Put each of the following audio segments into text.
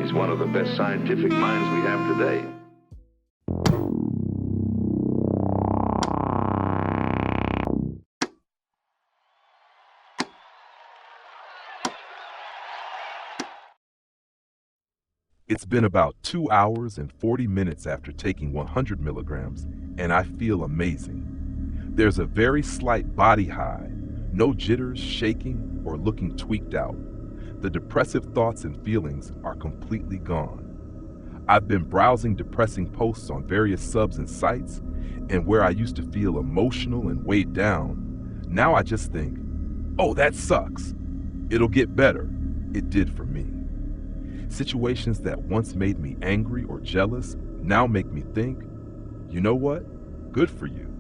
He's one of the best scientific minds we have today. It's been about 2 hours and 40 minutes after taking 100 milligrams, and I feel amazing. There's a very slight body high, no jitters, shaking, or looking tweaked out. The depressive thoughts and feelings are completely gone. I've been browsing depressing posts on various subs and sites, and where I used to feel emotional and weighed down, now I just think, oh, that sucks. It'll get better. It did for me. Situations that once made me angry or jealous now make me think, you know what? Good for you.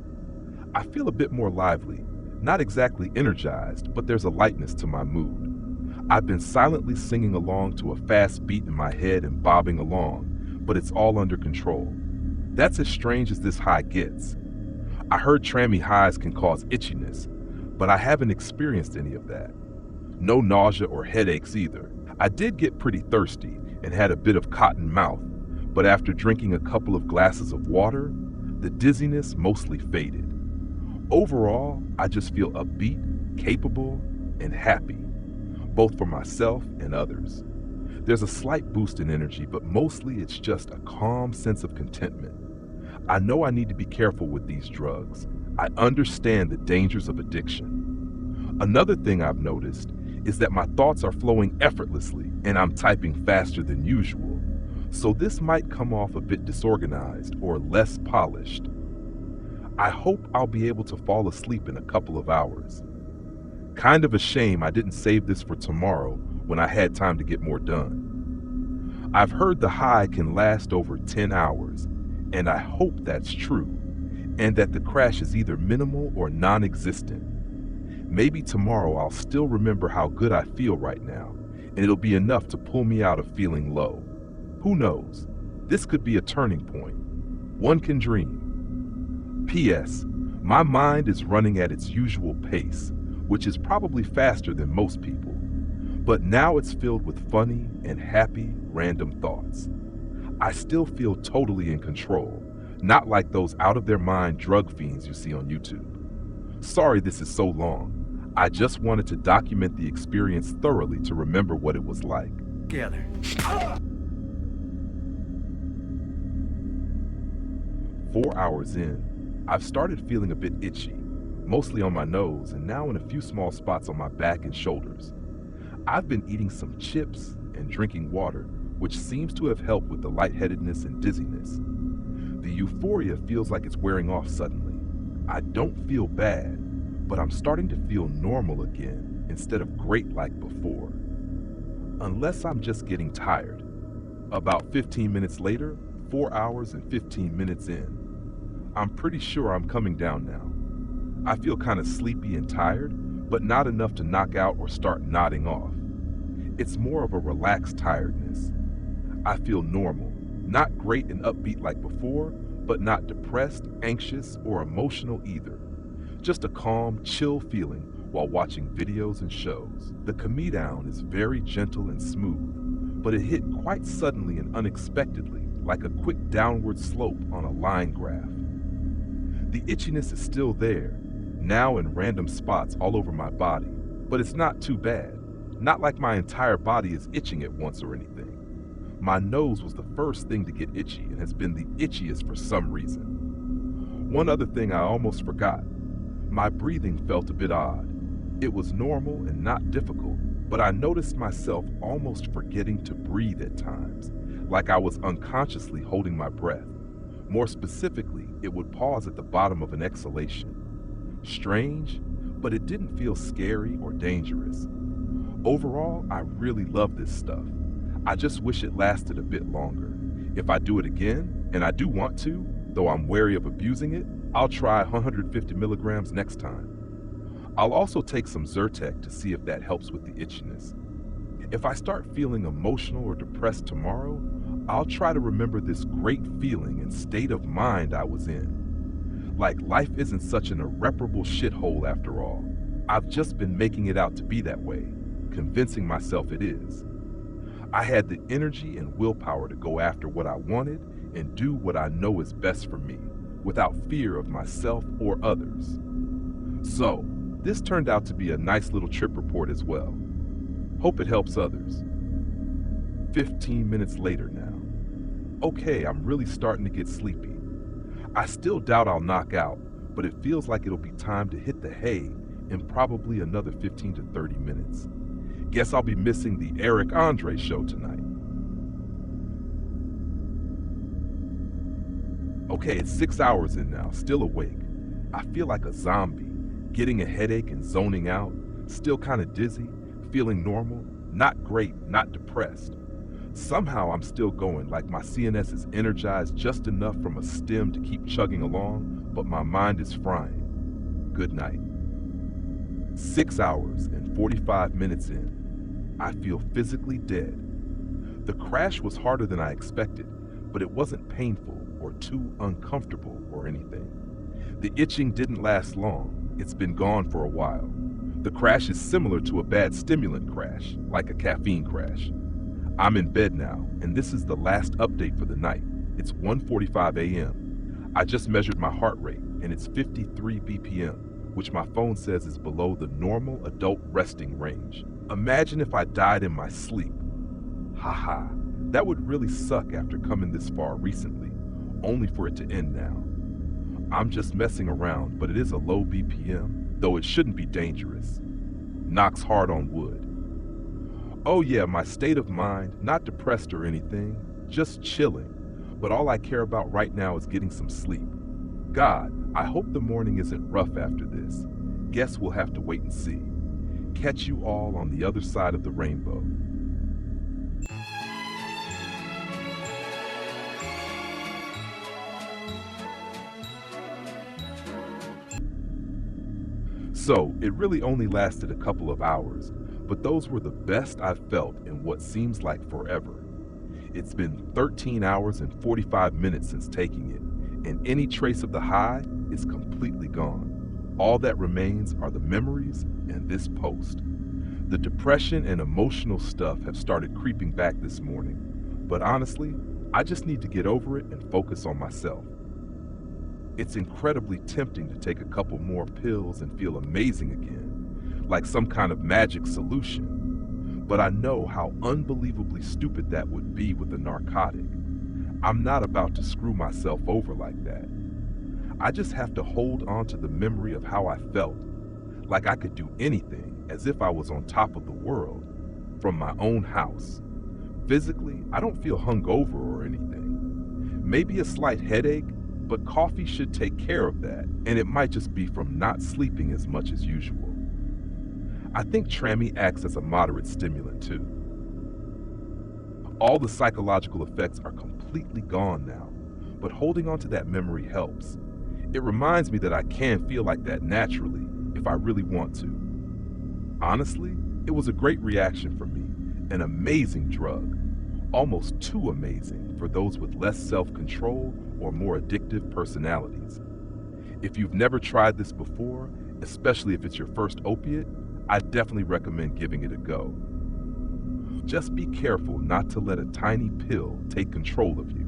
I feel a bit more lively, not exactly energized, but there's a lightness to my mood. I've been silently singing along to a fast beat in my head and bobbing along, but it's all under control. That's as strange as this high gets. I heard trammy highs can cause itchiness, but I haven't experienced any of that. No nausea or headaches either. I did get pretty thirsty and had a bit of cotton mouth, but after drinking a couple of glasses of water, the dizziness mostly faded. Overall, I just feel upbeat, capable, and happy, both for myself and others. There's a slight boost in energy, but mostly it's just a calm sense of contentment. I know I need to be careful with these drugs. I understand the dangers of addiction. Another thing I've noticed is that my thoughts are flowing effortlessly and I'm typing faster than usual, so this might come off a bit disorganized or less polished. I hope I'll be able to fall asleep in a couple of hours. Kind of a shame I didn't save this for tomorrow when I had time to get more done. I've heard the high can last over 10 hours, and I hope that's true, and that the crash is either minimal or non-existent. Maybe tomorrow I'll still remember how good I feel right now, and it'll be enough to pull me out of feeling low. Who knows? This could be a turning point. One can dream. P.S. My mind is running at its usual pace, which is probably faster than most people, but now it's filled with funny and happy random thoughts. I still feel totally in control, not like those out-of-their-mind drug fiends you see on YouTube. Sorry this is so long. I just wanted to document the experience thoroughly to remember what it was like. Together. 4 hours in, I've started feeling a bit itchy, mostly on my nose and now in a few small spots on my back and shoulders. I've been eating some chips and drinking water, which seems to have helped with the lightheadedness and dizziness. The euphoria feels like it's wearing off suddenly. I don't feel bad, but I'm starting to feel normal again instead of great like before. Unless I'm just getting tired. About 15 minutes later, 4 hours and 15 minutes in, I'm pretty sure I'm coming down now. I feel kind of sleepy and tired, but not enough to knock out or start nodding off. It's more of a relaxed tiredness. I feel normal, not great and upbeat like before, but not depressed, anxious, or emotional either. Just a calm, chill feeling while watching videos and shows. The come-down is very gentle and smooth, but it hit quite suddenly and unexpectedly, like a quick downward slope on a line graph. The itchiness is still there, now in random spots all over my body, but it's not too bad. Not like my entire body is itching at once or anything. My nose was the first thing to get itchy and has been the itchiest for some reason. One other thing I almost forgot. My breathing felt a bit odd. It was normal and not difficult, but I noticed myself almost forgetting to breathe at times, like I was unconsciously holding my breath. More specifically, it would pause at the bottom of an exhalation. Strange, but it didn't feel scary or dangerous. Overall, I really love this stuff. I just wish it lasted a bit longer. If I do it again, and I do want to, though I'm wary of abusing it, I'll try 150 milligrams next time. I'll also take some Zyrtec to see if that helps with the itchiness. If I start feeling emotional or depressed tomorrow, I'll try to remember this great feeling and state of mind I was in. Like life isn't such an irreparable shithole after all. I've just been making it out to be that way, convincing myself it is. I had the energy and willpower to go after what I wanted and do what I know is best for me, without fear of myself or others. So, this turned out to be a nice little trip report as well. Hope it helps others. 15 minutes later now. Okay, I'm really starting to get sleepy. I still doubt I'll knock out, but it feels like it'll be time to hit the hay in probably another 15 to 30 minutes. Guess I'll be missing the Eric Andre show tonight. Okay, it's 6 hours in now, still awake. I feel like a zombie, getting a headache and zoning out, still kind of dizzy, feeling normal, not great, not depressed. Somehow I'm still going, like my CNS is energized just enough from a stim to keep chugging along, but my mind is frying. Good night. 6 hours and 45 minutes in, I feel physically dead. The crash was harder than I expected, but it wasn't painful or too uncomfortable or anything. The itching didn't last long. It's been gone for a while. The crash is similar to a bad stimulant crash, like a caffeine crash. I'm in bed now, and this is the last update for the night. It's 1:45 a.m. I just measured my heart rate, and it's 53 BPM, which my phone says is below the normal adult resting range. Imagine if I died in my sleep. Haha, that would really suck after coming this far recently, only for it to end now. I'm just messing around, but it is a low BPM, though it shouldn't be dangerous. Knocks hard on wood. Oh yeah, my state of mind, not depressed or anything, just chilling. But all I care about right now is getting some sleep. God, I hope the morning isn't rough after this. Guess we'll have to wait and see. Catch you all on the other side of the rainbow. So, it really only lasted a couple of hours, but those were the best I've felt in what seems like forever. It's been 13 hours and 45 minutes since taking it, and any trace of the high is completely gone. All that remains are the memories and this post. The depression and emotional stuff have started creeping back this morning, but honestly, I just need to get over it and focus on myself. It's incredibly tempting to take a couple more pills and feel amazing again, like some kind of magic solution. But I know how unbelievably stupid that would be with a narcotic. I'm not about to screw myself over like that. I just have to hold on to the memory of how I felt, like I could do anything, as if I was on top of the world, from my own house. Physically, I don't feel hungover or anything. Maybe a slight headache, but coffee should take care of that, and it might just be from not sleeping as much as usual. I think Trammy acts as a moderate stimulant too. All the psychological effects are completely gone now, but holding on to that memory helps. It reminds me that I can feel like that naturally if I really want to. Honestly, it was a great reaction for me, an amazing drug, almost too amazing for those with less self-control or more addictive personalities. If you've never tried this before, especially if it's your first opiate, I definitely recommend giving it a go. Just be careful not to let a tiny pill take control of you.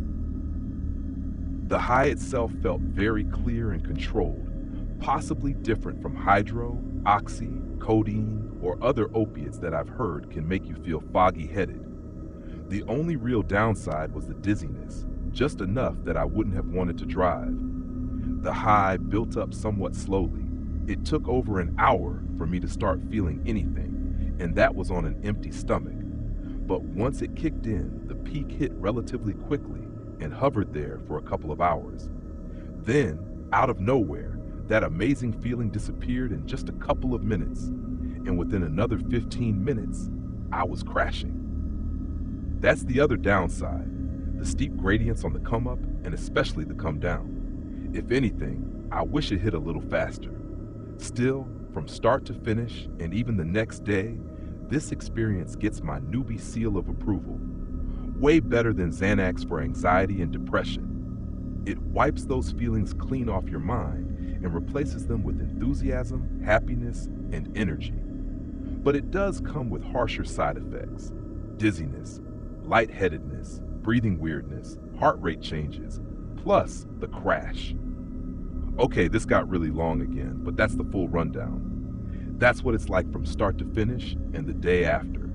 The high itself felt very clear and controlled, possibly different from hydro, oxy, codeine, or other opiates that I've heard can make you feel foggy-headed. The only real downside was the dizziness, just enough that I wouldn't have wanted to drive. The high built up somewhat slowly. It took over an hour for me to start feeling anything, and that was on an empty stomach. But once it kicked in, the peak hit relatively quickly and hovered there for a couple of hours. Then, out of nowhere, that amazing feeling disappeared in just a couple of minutes, and within another 15 minutes, I was crashing. That's the other downside, the steep gradients on the come up and especially the come down. If anything, I wish it hit a little faster. Still, from start to finish, and even the next day, this experience gets my newbie seal of approval. Way better than Xanax for anxiety and depression. It wipes those feelings clean off your mind and replaces them with enthusiasm, happiness, and energy. But it does come with harsher side effects: dizziness, lightheadedness, breathing weirdness, heart rate changes, plus the crash. Okay, this got really long again, but that's the full rundown. That's what it's like from start to finish and the day after.